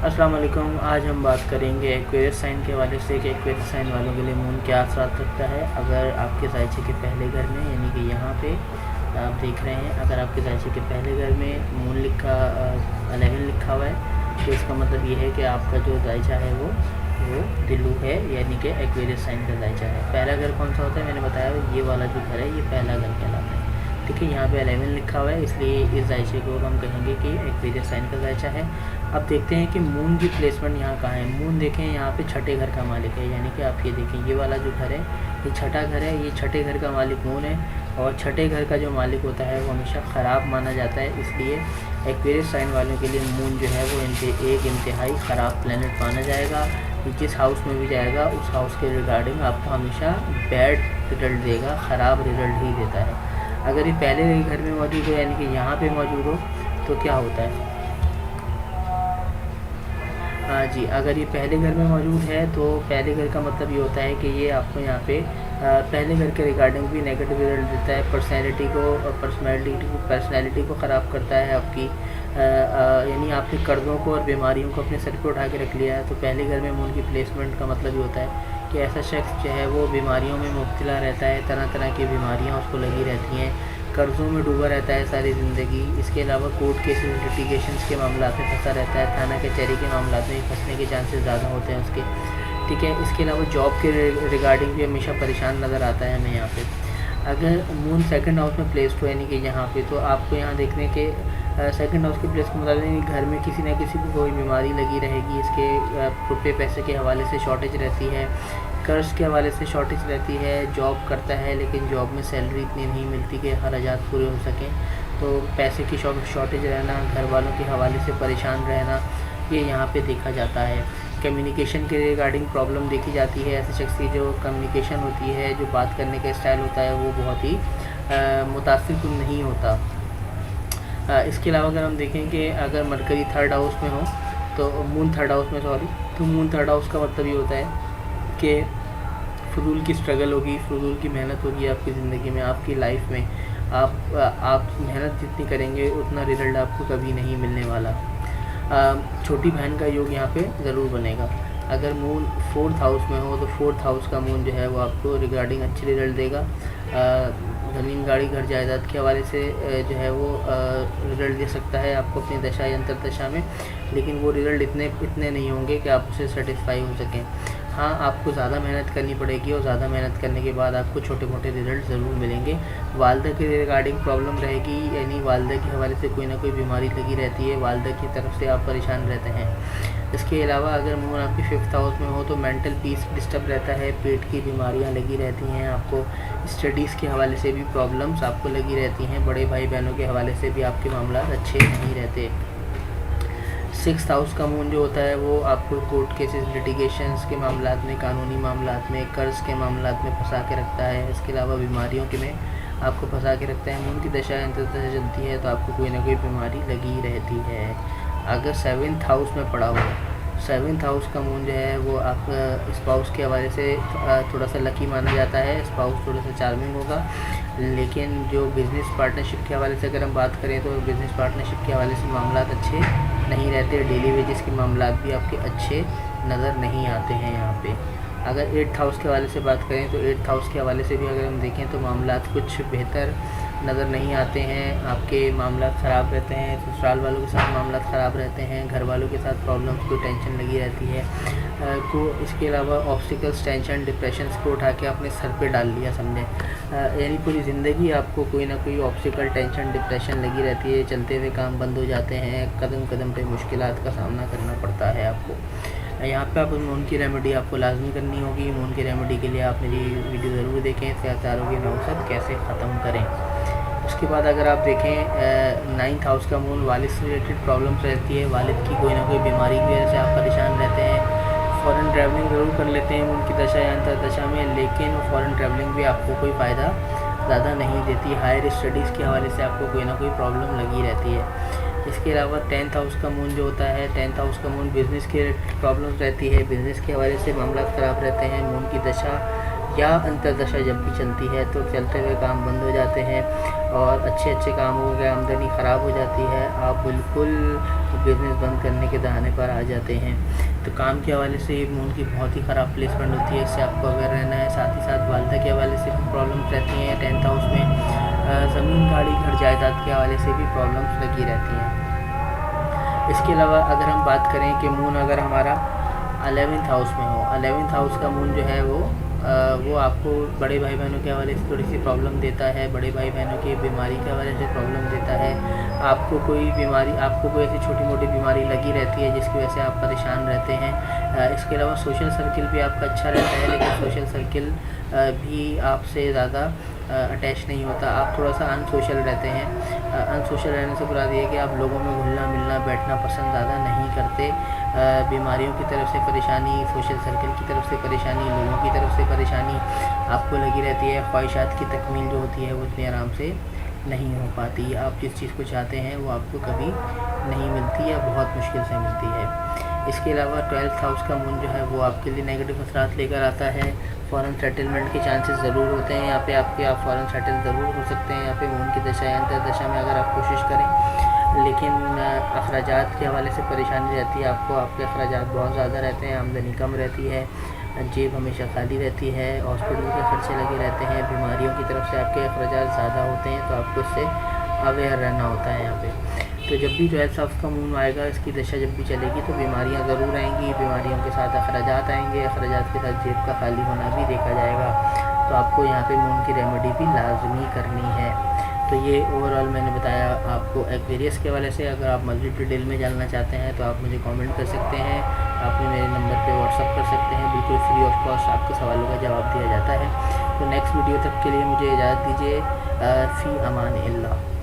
अस्सलाम वालेकुम। आज हम बात करेंगे एक्वेरियस साइन के हवाले से कि एक्वेरियस साइन वालों के लिए मून क्या असरात रखता है। अगर आपके जायचे के पहले घर में, यानी कि यहाँ पे आप देख रहे हैं, अगर आपके जायचे के पहले घर में मून 11 लिखा हुआ है तो इसका मतलब ये है कि आपका जो जायचा है वो दिलू है, यानी कि एक्वेरियस साइन का जायचा है। पहला घर कौन सा होता है, मैंने बताया ये वाला जो घर है ये पहला घर कहलाता है। ठीक है, यहाँ पे 11 लिखा हुआ है, इसलिए इस जायचे को हम कहेंगे कि एक्वेरियस साइन का जायचा है। अब देखते हैं कि मून की प्लेसमेंट यहाँ कहाँ है। मून देखें यहाँ पे छठे घर का मालिक है, यानी कि आप ये देखें ये वाला जो घर है ये छठा घर है, ये छठे घर का मालिक मून है। और छठे घर का जो मालिक होता है वो हमेशा ख़राब माना जाता है, इसलिए एक्वेरियस साइन वालों के लिए मून जो है वो एक इंतहाई ख़राब प्लैनेट माना जाएगा। जिस हाउस में भी जाएगा उस हाउस के रिगार्डिंग आपको हमेशा बैड रिजल्ट देगा, ख़राब रिजल्ट ही देता है। अगर ये पहले घर में मौजूद हो, यानी कि यहाँ पे मौजूद हो, तो क्या होता है। हाँ जी, अगर ये पहले घर में मौजूद है तो पहले घर का मतलब ये होता है कि ये आपको यहाँ पे पहले घर के रिगार्डिंग भी नेगेटिव रिजल्ट देता है। पर्सनैलिटी को ख़राब करता है आपकी, यानी आपने कर्ज़ों को और बीमारियों को अपने सर पे उठा के रख लिया है। तो पहले घर में मून की प्लेसमेंट का मतलब ये होता है कि ऐसा शख्स जो है वो बीमारियों में मुब्तला रहता है, तरह तरह की बीमारियाँ उसको लगी रहती हैं, कर्ज़ों में डूबा रहता है सारी ज़िंदगी। इसके अलावा कोर्ट केसेस, लिटिगेशंस के मामला में फंसा रहता है, थाना कचहरी के मामला में फंसने के चांसेस ज़्यादा होते हैं उसके। ठीक है, इसके अलावा जॉब के रिगार्डिंग भी हमेशा परेशान नज़र आता है हमें यहाँ पे। अगर मून सेकंड हाउस में प्लेस्ड हो, यानी कि यहाँ पे, तो आपको यहाँ देखने के सेकंड हाउस की प्लेस के मुताबिक घर में किसी न किसी को कोई बीमारी लगी रहेगी। इसके रुपये पैसे के हवाले से शॉर्टेज रहती है, कर्ज के हवाले से शॉर्टेज रहती है। जॉब करता है लेकिन जॉब में सैलरी इतनी नहीं मिलती कि अखराजात पूरे हो सकें, तो पैसे की शॉर्टेज रहना, घर वालों के हवाले से परेशान रहना, ये यहाँ पे देखा जाता है। कम्युनिकेशन के रिगार्डिंग प्रॉब्लम देखी जाती है। ऐसे शख्स की जो कम्युनिकेशन होती है, जो बात करने का स्टाइल होता है, वो बहुत ही मुतासिर नहीं होता। इसके अलावा अगर हम देखें कि अगर मरकरी थर्ड हाउस में हो, तो मून थर्ड हाउस में तो मून थर्ड हाउस का मतलब ये होता है कि फ़ुज़ूल की स्ट्रगल होगी, फ़ुज़ूल की मेहनत होगी आपकी ज़िंदगी में, आपकी लाइफ में। आप मेहनत जितनी करेंगे उतना रिज़ल्ट आपको कभी नहीं मिलने वाला। छोटी बहन का योग यहाँ पे ज़रूर बनेगा। अगर मून फोर्थ हाउस में हो तो फोर्थ हाउस का मून जो है वो आपको रिगार्डिंग अच्छे रिज़ल्ट देगा। ज़मीन, गाड़ी, घर, जायदाद के हवाले से जो है वो रिज़ल्ट दे सकता है आपको अपनी दशा या अंतर दशा में, लेकिन वो रिज़ल्ट इतने नहीं होंगे कि आप उससे सेटिस्फाई हो सकें। हाँ, आपको ज़्यादा मेहनत करनी पड़ेगी और ज़्यादा मेहनत करने के बाद आपको छोटे मोटे रिज़ल्ट ज़रूर मिलेंगे। वालदा के रिगार्डिंग प्रॉब्लम रहेगी, यानी वालदा के हवाले से कोई ना कोई बीमारी लगी रहती है, वालदा की तरफ से आप परेशान रहते हैं। इसके अलावा अगर मून आपकी फिफ्थ हाउस में हो तो मेंटल पीस डिस्टर्ब रहता है, पेट की बीमारियां लगी रहती हैं आपको, स्टडीज़ के हवाले से भी प्रॉब्लम्स आपको लगी रहती हैं, बड़े भाई बहनों के हवाले से भी आपके मामला अच्छे नहीं रहते। सिक्स्थ हाउस का मून जो होता है वो आपको कोर्ट केसेस, लिटिगेशंस के मामला में, कानूनी मामला में, कर्ज़ के मामला में फंसा के रखता है। इसके अलावा बीमारियों के में आपको फंसा के रखता है। मून की दशा अंतर्दशा चलती है तो आपको कोई ना कोई बीमारी लगी रहती है। अगर सेवन्थ हाउस में पड़ा हो, सेवन्थ हाउस का मून जो है वो आप स्पाउस के हवाले से थोड़ा सा लकी माना जाता है। स्पाउस थोड़ा सा चार्मिंग होगा, लेकिन जो बिज़नेस पार्टनरशिप के हवाले से अगर हम बात करें तो बिज़नेस पार्टनरशिप के हवाले से मामला अच्छे नहीं रहते। डेली वेजेस के मामला भी आपके अच्छे नज़र नहीं आते हैं यहाँ पे। अगर एट्थ हाउस के हवाले से बात करें तो एट्थ हाउस के हवाले से भी अगर हम देखें तो मामला कुछ बेहतर नज़र नहीं आते हैं, आपके मामला ख़राब रहते हैं, ससुराल वालों के साथ मामला ख़राब रहते हैं, घर वालों के साथ प्रॉब्लम्स को टेंशन लगी रहती है। को इसके अलावा ऑब्स्टिकल्स, टेंशन, डिप्रेशंस को उठा के अपने सर पे डाल लिया समझें, यानी पूरी ज़िंदगी आपको कोई ना कोई ऑब्स्टिकल, टेंशन, डिप्रेशन लगी रहती है। चलते हुए काम बंद हो जाते हैं, कदम कदम पे मुश्किलात का सामना करना पड़ता है आपको। यहाँ पे आप मून की रेमेडी आपको लाजमी करनी होगी। मून की रेमेडी के लिए आप मेरी वीडियो ज़रूर देखें, सेहत आरोग्य नौसत कैसे ख़त्म करें। उसके बाद अगर आप देखें नाइन्थ हाउस का मून वालिद से रिलेटेड प्रॉब्लम्स रहती है, वालिद की कोई ना कोई बीमारी की वजह से आप परेशान रहते हैं। फ़ॉरेन ट्रैवलिंग ज़रूर कर लेते हैं मून की दशा या अंतर दशा में, लेकिन फ़ॉरेन ट्रैवलिंग भी आपको कोई फ़ायदा ज़्यादा नहीं देती। हायर स्टडीज़ के हवाले से आपको कोई ना कोई प्रॉब्लम लगी रहती है। इसके अलावा टेंथ हाउस का मून जो होता है, टेंथ हाउस का मून बिज़नेस के प्रॉब्लम्स रहती है, बिज़नेस के हवाले से मामला ख़राब रहते हैं। मून की दशा या अंतर्दशा जब भी चलती है तो चलते हुए काम बंद हो जाते हैं और अच्छे अच्छे कामों की आमदनी ख़राब हो जाती है, आप बिल्कुल बिज़नेस बंद करने के दहाने पर आ जाते हैं। तो काम के हवाले से मून की बहुत ही ख़राब प्लेसमेंट होती है, इससे आपको अवेयर रहना है। साथ ही साथ वालदा के हवाले से भी प्रॉब्लम्स रहती हैं। 10th हाउस में ज़मीन, गाड़ी, घर, जायदाद के हवाले से भी प्रॉब्लम्स लगी रहती हैं। इसके अलावा अगर हम बात करें कि मून अगर हमारा 11th हाउस में हो, 11th हाउस का मून जो है वो आपको बड़े भाई बहनों के हवाले से थोड़ी सी प्रॉब्लम देता है, बड़े भाई बहनों की बीमारी के हवाले से प्रॉब्लम देता है। आपको कोई बीमारी, आपको कोई ऐसी छोटी मोटी बीमारी लगी रहती है जिसकी वजह से आप परेशान रहते हैं। इसके अलावा सोशल सर्किल भी आपका अच्छा रहता है, लेकिन सोशल सर्किल भी आपसे ज़्यादा अटैच नहीं होता, आप थोड़ा सा अनसोशल रहते हैं। अनसोशल रहने से बुरा ये है कि आप लोगों में घुलना मिलना बैठना पसंद ज़्यादा नहीं करते। बीमारियों की तरफ से परेशानी, सोशल सर्किल की तरफ से परेशानी, लोगों की तरफ से परेशानी आपको लगी रहती है। ख्वाहिशात की तकमील जो होती है वो इतनी आराम से नहीं हो पाती। आप जिस चीज़ को चाहते हैं वो आपको कभी नहीं मिलती या बहुत मुश्किल से मिलती है। इसके अलावा 12th हाउस का मून जो है वो आपके लिए नेगेटिव असरात लेकर आता है। फ़ॉरेन सेटलमेंट के चांसेस ज़रूर होते हैं यहाँ पे आपके, आप फ़ॉरेन सेटल ज़रूर हो सकते हैं यहाँ पे मून की दशा या अंतर्दशा में अगर आप कोशिश करें। लेकिन अखराजात के हवाले से परेशानी रहती है आपको, आपके अखराजात बहुत ज़्यादा रहते हैं, आमदनी कम रहती है, जेब हमेशा खाली रहती है, हॉस्पिटल के खर्चे लगे रहते हैं, बीमारियों की तरफ से आपके अखराजात ज़्यादा होते हैं, तो आपको इससे अवेयर रहना होता है यहाँ पे। तो जब भी 12th हाउस का मून आएगा, इसकी दशा जब भी चलेगी तो बीमारियाँ ज़रूर आएंगी, बीमारियों के साथ अखराजात आएंगे, अखराजात के साथ जेब का खाली होना भी देखा जाएगा। तो आपको यहाँ पे मून की रेमेडी भी लाजमी करनी है। तो ये ओवरऑल मैंने बताया आपको एक्वेरियस के हवाले से। अगर आप मज़ीद डिटेल में जानना चाहते हैं तो आप मुझे कमेंट कर सकते हैं, आप मेरे नंबर पे व्हाट्सअप कर सकते हैं, बिल्कुल फ्री ऑफ कॉस्ट आपके सवालों का जवाब दिया जाता है। तो नेक्स्ट वीडियो तक के लिए मुझे इजाज़त दीजिए। फ़ी अमान अल्लाह।